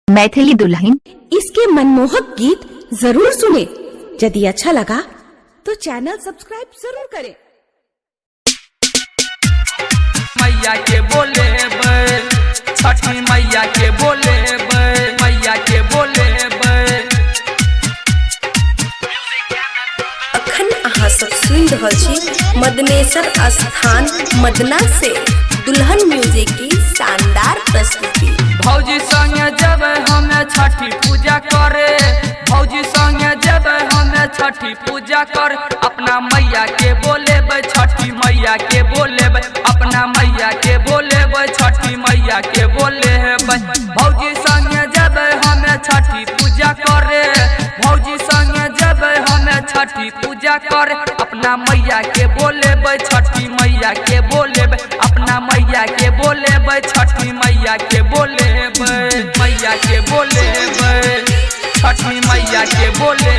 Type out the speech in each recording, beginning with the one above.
मैथिली दुल्हन। इसके मनमोहक गीत जरूर सुने। यदि अच्छा लगा तो चैनल सब्सक्राइब जरूर करें। मैया के बोले छठी मैया के बोले मैया के बोले अखन अहाँ सब सुन रहल छी मदनेश्वर स्थान मदना से दुल्हन म्यूजिक की शानदार प्रस्तुति। भौजी संगे जब हमें छठी पूजा करे, भौजी संगे जब हमें छठी पूजा कर, अपना मैया के बोले छठी मैया के बोले अपना मैया के बोले छठी मैया के बोले भौजी संगे जब हमें छठी पूजा करे, भौजी संगे जब हमें छठी पूजा कर, अपना मैया के बोले छठी मैया के बोले अपना मैया के बोले छठी मैया के बोले मैया के बोले छठी मैया के बोले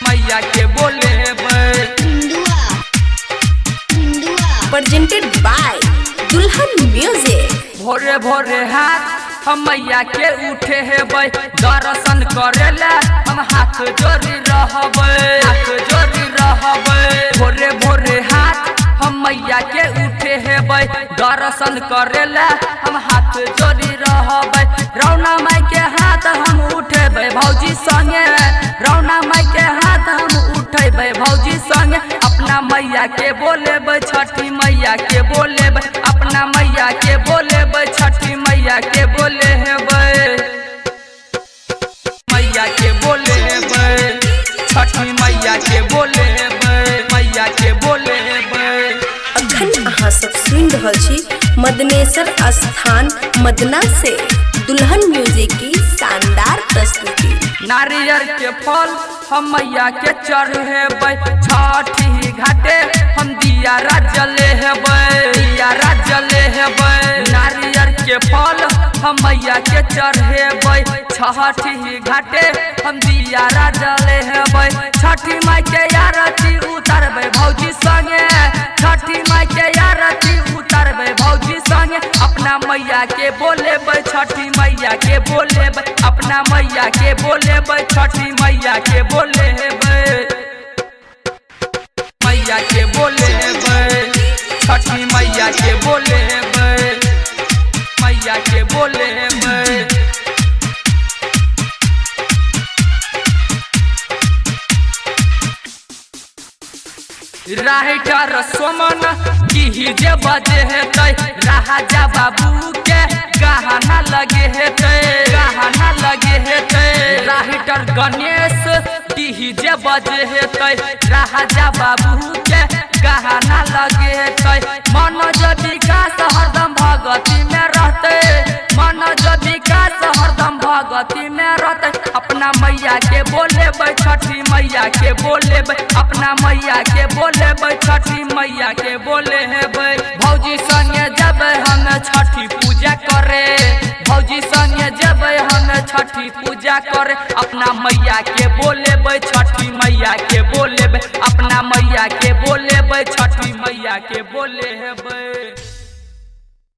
मैया के बोले प्रेजेंटेड बाय दुल्हन म्यूजिक। भोरे भोरे हाथ हम मैया के उठे हेबै, दर्शन करेला हम हाथ जोड़ी रहबै, हाथ जोड़ी रहबै। भोरे भोरे हाथ हम मैया के उठे हेबै, दर्शन करेला हम हाथ जोड़ी रहबै। रौना माई के हाथ हम उठेबै भौजी संगे, रौना माई के हाथ हम उठेबै भौजी संगे, अपना मैया के बोले छठी मैया के बोले अपना मैया के बोले छठी मैया के बोले हेबै, मैया के बोले छठी मैया के बोले मैया के बोले। अखन अहाँ सब सुन रहल छी मदनेश्वर स्थान मदना से दुल्हन म्यूजिक की शानदार प्रस्तुति। नारियल के फल हम मैया के चढ़ेबै, छठी घाटे हम दिया जले हेबै, दिया जले हेबै। नारियल के फल हम मैया के चढ़ेबै, छठी घाटे हम दिया जले हेबै। छठी माई के आरती उतारबै भौजी संगे, छठी माई के आरती उतारबै भौजी संगे, अपना मैया के बोले छठी मैया के बोले अपना मैया के बोले छठी मैया के बोले मैया के बोले छठी मैया के बोले मैया के बोले। राइटर सोमन की जे बजे हेतै, राजा बाबू के गहना लगे हेतै, गहना लगे हेतै। राइटर गणेश की जे बजे हेतै, राजा बाबू के गहना लगे हेतै। मनोज विकास हरदम भगती में रहते, मनोज विकास हरदम भगती में रहते, अपना मैया के बोले छठी मैया के बोले अपना मैया के बोले छठी मैया के बोले हेबै। भौजी संगे जब हम छठी पूजा करे, भौजी संगे जब हम छठी पूजा करे, अपना मैया के बोले छठी मैया के बोले अपना मैया के बोले छठी मैया के बोले हेबै।